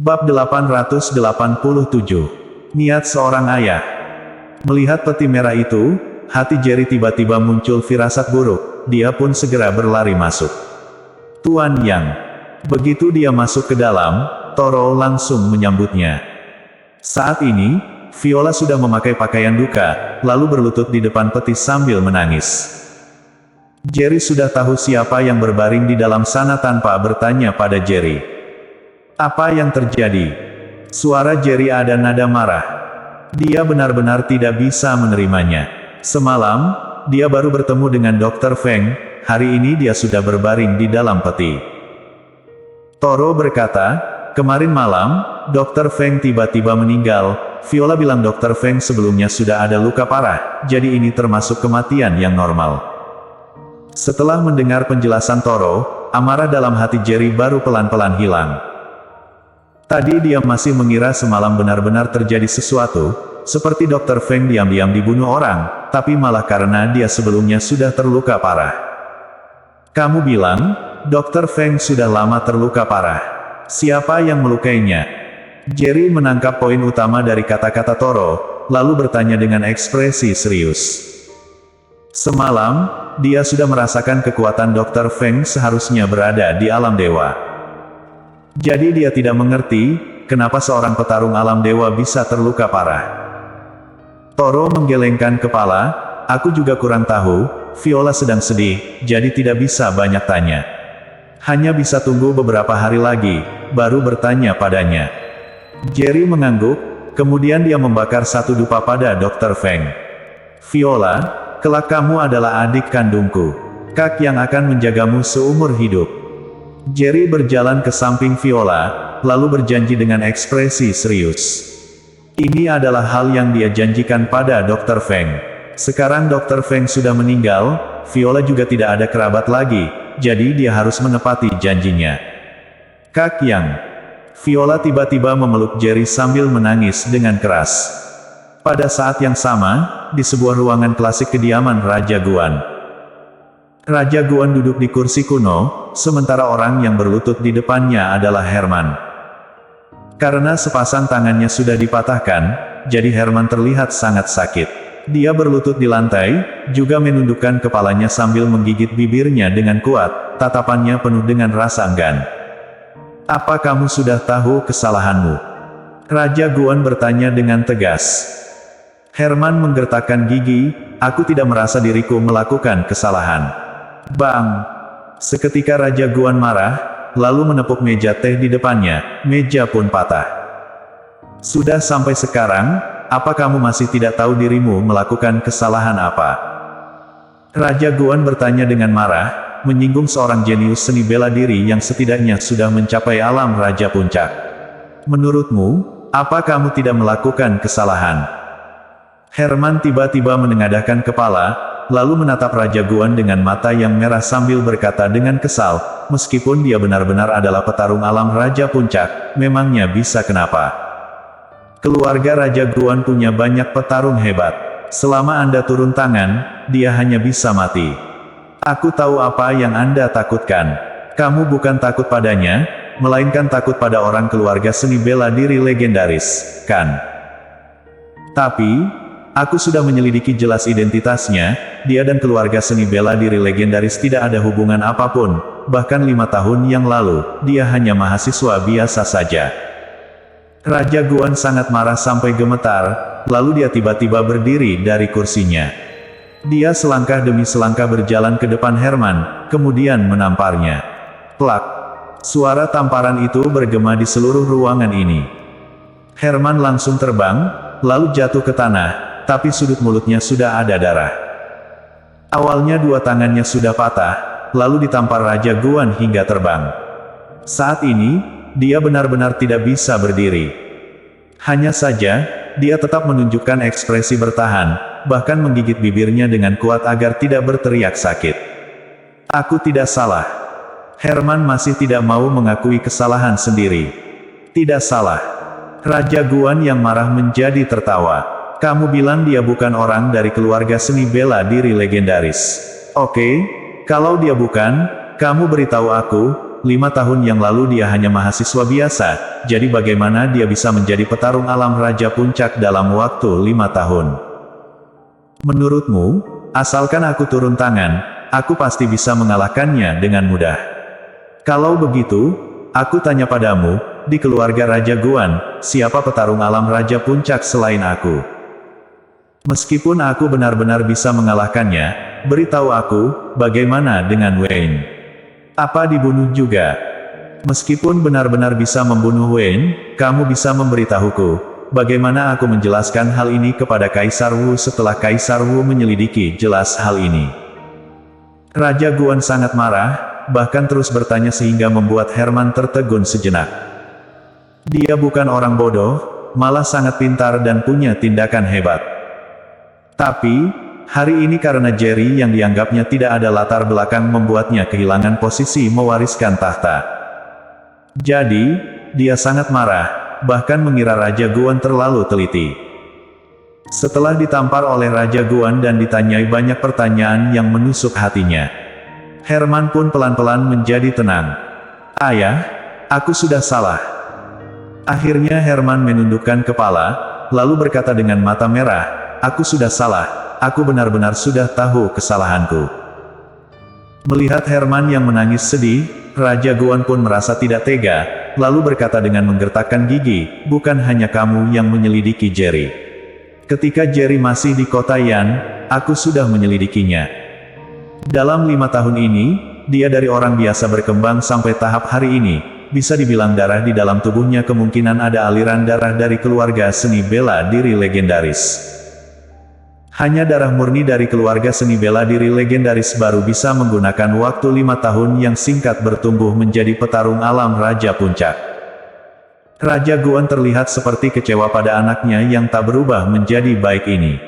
Bab 887. Niat seorang ayah. Melihat peti merah itu, hati Jerry tiba-tiba muncul firasat buruk. Dia pun segera berlari masuk. Tuan Yang. Begitu dia masuk ke dalam, Toro langsung menyambutnya. Saat ini, Viola sudah memakai pakaian duka, lalu berlutut di depan peti sambil menangis. Jerry sudah tahu siapa yang berbaring di dalam sana tanpa bertanya pada Jerry. Apa yang terjadi? Suara Jerry ada nada marah. Dia benar-benar tidak bisa menerimanya. Semalam, dia baru bertemu dengan Dr. Feng, hari ini dia sudah berbaring di dalam peti. Toro berkata, kemarin malam, Dr. Feng tiba-tiba meninggal. Viola bilang Dr. Feng sebelumnya sudah ada luka parah, jadi ini termasuk kematian yang normal. Setelah mendengar penjelasan Toro, amarah dalam hati Jerry baru pelan-pelan hilang. Tadi dia masih mengira semalam benar-benar terjadi sesuatu, seperti Dr. Feng diam-diam dibunuh orang, tapi malah karena dia sebelumnya sudah terluka parah. Kamu bilang, Dr. Feng sudah lama terluka parah. Siapa yang melukainya? Jerry menangkap poin utama dari kata-kata Toro, lalu bertanya dengan ekspresi serius. Semalam, dia sudah merasakan kekuatan Dr. Feng seharusnya berada di alam dewa. Jadi dia tidak mengerti, kenapa seorang petarung alam dewa bisa terluka parah. Toro menggelengkan kepala, aku juga kurang tahu, Viola sedang sedih, jadi tidak bisa banyak tanya. Hanya bisa tunggu beberapa hari lagi, baru bertanya padanya. Jerry mengangguk, kemudian dia membakar satu dupa pada Dr. Feng. Viola, kelak kamu adalah adik kandungku. Kak yang akan menjagamu seumur hidup. Jerry berjalan ke samping Viola, lalu berjanji dengan ekspresi serius. Ini adalah hal yang dia janjikan pada Dr. Feng. Sekarang Dr. Feng sudah meninggal, Viola juga tidak ada kerabat lagi, jadi dia harus menepati janjinya. Kak Yang. Viola tiba-tiba memeluk Jerry sambil menangis dengan keras. Pada saat yang sama, di sebuah ruangan klasik kediaman Raja Guan. Raja Guan duduk di kursi kuno, sementara orang yang berlutut di depannya adalah Herman. Karena sepasang tangannya sudah dipatahkan, jadi Herman terlihat sangat sakit. Dia berlutut di lantai, juga menundukkan kepalanya sambil menggigit bibirnya dengan kuat, tatapannya penuh dengan rasa enggan. Apa kamu sudah tahu kesalahanmu? Raja Guan bertanya dengan tegas. Herman menggertakkan gigi, aku tidak merasa diriku melakukan kesalahan. Bang! Seketika Raja Guan marah, lalu menepuk meja teh di depannya, meja pun patah. Sudah sampai sekarang, apa kamu masih tidak tahu dirimu melakukan kesalahan apa? Raja Guan bertanya dengan marah, menyinggung seorang jenius seni bela diri yang setidaknya sudah mencapai alam Raja Puncak. Menurutmu, apa kamu tidak melakukan kesalahan? Herman tiba-tiba menengadahkan kepala, lalu menatap Raja Guan dengan mata yang merah sambil berkata dengan kesal, meskipun dia benar-benar adalah petarung alam Raja Puncak, memangnya bisa kenapa? Keluarga Raja Guan punya banyak petarung hebat. Selama Anda turun tangan, dia hanya bisa mati. Aku tahu apa yang Anda takutkan. Kamu bukan takut padanya, melainkan takut pada orang keluarga seni bela diri legendaris, kan? Tapi, aku sudah menyelidiki jelas identitasnya, dia dan keluarga seni bela diri legendaris tidak ada hubungan apapun, bahkan 5 tahun yang lalu, dia hanya mahasiswa biasa saja. Raja Guan sangat marah sampai gemetar, lalu dia tiba-tiba berdiri dari kursinya. Dia selangkah demi selangkah berjalan ke depan Herman, kemudian menamparnya. Plak! Suara tamparan itu bergema di seluruh ruangan ini. Herman langsung terbang, lalu jatuh ke tanah, tapi sudut mulutnya sudah ada darah. Awalnya dua tangannya sudah patah, lalu ditampar Raja Guan hingga terbang. Saat ini, dia benar-benar tidak bisa berdiri. Hanya saja, dia tetap menunjukkan ekspresi bertahan, bahkan menggigit bibirnya dengan kuat agar tidak berteriak sakit. Aku tidak salah. Herman masih tidak mau mengakui kesalahan sendiri. Tidak salah. Raja Guan yang marah menjadi tertawa. Kamu bilang dia bukan orang dari keluarga seni bela diri legendaris. Oke, kalau dia bukan, kamu beritahu aku, 5 tahun yang lalu dia hanya mahasiswa biasa, jadi bagaimana dia bisa menjadi petarung alam Raja Puncak dalam waktu 5 tahun? Menurutmu, asalkan aku turun tangan, aku pasti bisa mengalahkannya dengan mudah. Kalau begitu, aku tanya padamu, di keluarga Raja Guan, siapa petarung alam Raja Puncak selain aku? Meskipun aku benar-benar bisa mengalahkannya, beritahu aku, bagaimana dengan Wayne? Apa dibunuh juga? Meskipun benar-benar bisa membunuh Wayne, kamu bisa memberitahuku, bagaimana aku menjelaskan hal ini kepada Kaisar Wu setelah Kaisar Wu menyelidiki jelas hal ini. Raja Guan sangat marah, bahkan terus bertanya sehingga membuat Herman tertegun sejenak. Dia bukan orang bodoh, malah sangat pintar dan punya tindakan hebat. Tapi, hari ini karena Jerry yang dianggapnya tidak ada latar belakang membuatnya kehilangan posisi mewariskan tahta. Jadi, dia sangat marah, bahkan mengira Raja Guan terlalu teliti. Setelah ditampar oleh Raja Guan dan ditanyai banyak pertanyaan yang menusuk hatinya, Herman pun pelan-pelan menjadi tenang. Ayah, aku sudah salah. Akhirnya Herman menundukkan kepala, lalu berkata dengan mata merah, aku sudah salah. Aku benar-benar sudah tahu kesalahanku. Melihat Herman yang menangis sedih, Raja Guan pun merasa tidak tega, lalu berkata dengan menggertakkan gigi, bukan hanya kamu yang menyelidiki Jerry. Ketika Jerry masih di kota Yan, aku sudah menyelidikinya. Dalam 5 tahun ini, dia dari orang biasa berkembang sampai tahap hari ini, bisa dibilang darah di dalam tubuhnya kemungkinan ada aliran darah dari keluarga seni bela diri legendaris. Hanya darah murni dari keluarga seni bela diri legendaris baru bisa menggunakan waktu 5 tahun yang singkat bertumbuh menjadi petarung alam Raja Puncak. Raja Guan terlihat seperti kecewa pada anaknya yang tak berubah menjadi baik ini.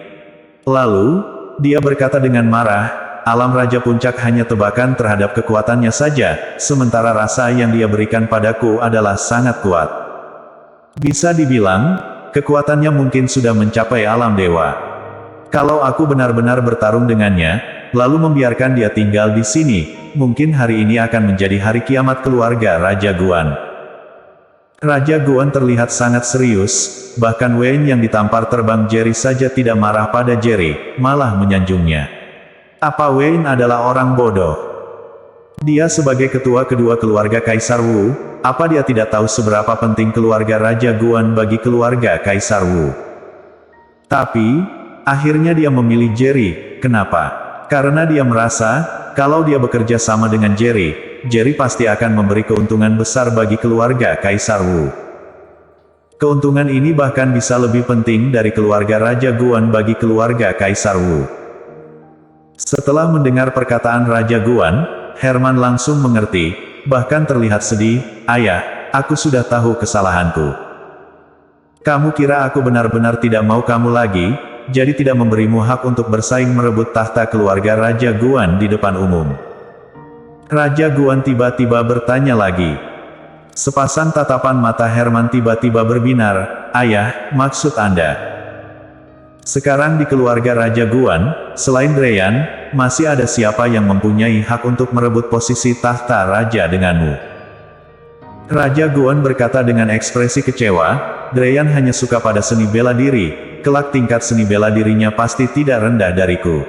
Lalu, dia berkata dengan marah, alam Raja Puncak hanya tebakan terhadap kekuatannya saja, sementara rasa yang dia berikan padaku adalah sangat kuat. Bisa dibilang, kekuatannya mungkin sudah mencapai alam dewa. Kalau aku benar-benar bertarung dengannya, lalu membiarkan dia tinggal di sini, mungkin hari ini akan menjadi hari kiamat keluarga Raja Guan. Raja Guan terlihat sangat serius, bahkan Wayne yang ditampar terbang Jerry saja tidak marah pada Jerry, malah menyanjungnya. Apa Wayne adalah orang bodoh? Dia sebagai ketua kedua keluarga Kaisar Wu, apa dia tidak tahu seberapa penting keluarga Raja Guan bagi keluarga Kaisar Wu? Tapi, akhirnya dia memilih Jerry. Kenapa? Karena dia merasa, kalau dia bekerja sama dengan Jerry, Jerry pasti akan memberi keuntungan besar bagi keluarga Kaisar Wu. Keuntungan ini bahkan bisa lebih penting dari keluarga Raja Guan bagi keluarga Kaisar Wu. Setelah mendengar perkataan Raja Guan, Herman langsung mengerti, bahkan terlihat sedih. Ayah, aku sudah tahu kesalahanku. Kamu kira aku benar-benar tidak mau kamu lagi, jadi tidak memberimu hak untuk bersaing merebut tahta keluarga Raja Guan di depan umum. Raja Guan tiba-tiba bertanya lagi. Sepasang tatapan mata Herman tiba-tiba berbinar, ayah, maksud Anda? Sekarang di keluarga Raja Guan, selain Dreyan, masih ada siapa yang mempunyai hak untuk merebut posisi tahta Raja denganmu? Raja Guan berkata dengan ekspresi kecewa, Dreyan hanya suka pada seni bela diri. Kelak tingkat seni bela dirinya pasti tidak rendah dariku.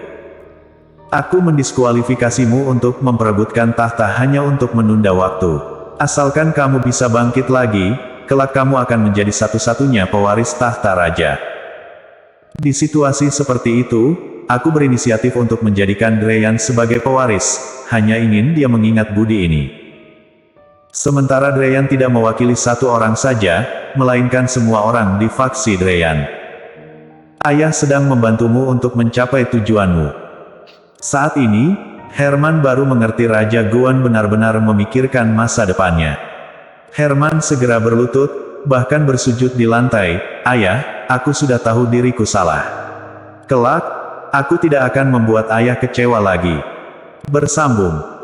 Aku mendiskualifikasimu untuk memperebutkan tahta hanya untuk menunda waktu. Asalkan kamu bisa bangkit lagi, kelak kamu akan menjadi satu-satunya pewaris tahta raja. Di situasi seperti itu, aku berinisiatif untuk menjadikan Dreyan sebagai pewaris, hanya ingin dia mengingat budi ini. Sementara Dreyan tidak mewakili satu orang saja, melainkan semua orang di faksi Dreyan. Ayah sedang membantumu untuk mencapai tujuanmu. Saat ini, Herman baru mengerti Raja Guan benar-benar memikirkan masa depannya. Herman segera berlutut, bahkan bersujud di lantai, ayah, aku sudah tahu diriku salah. Kelak, aku tidak akan membuat ayah kecewa lagi. Bersambung.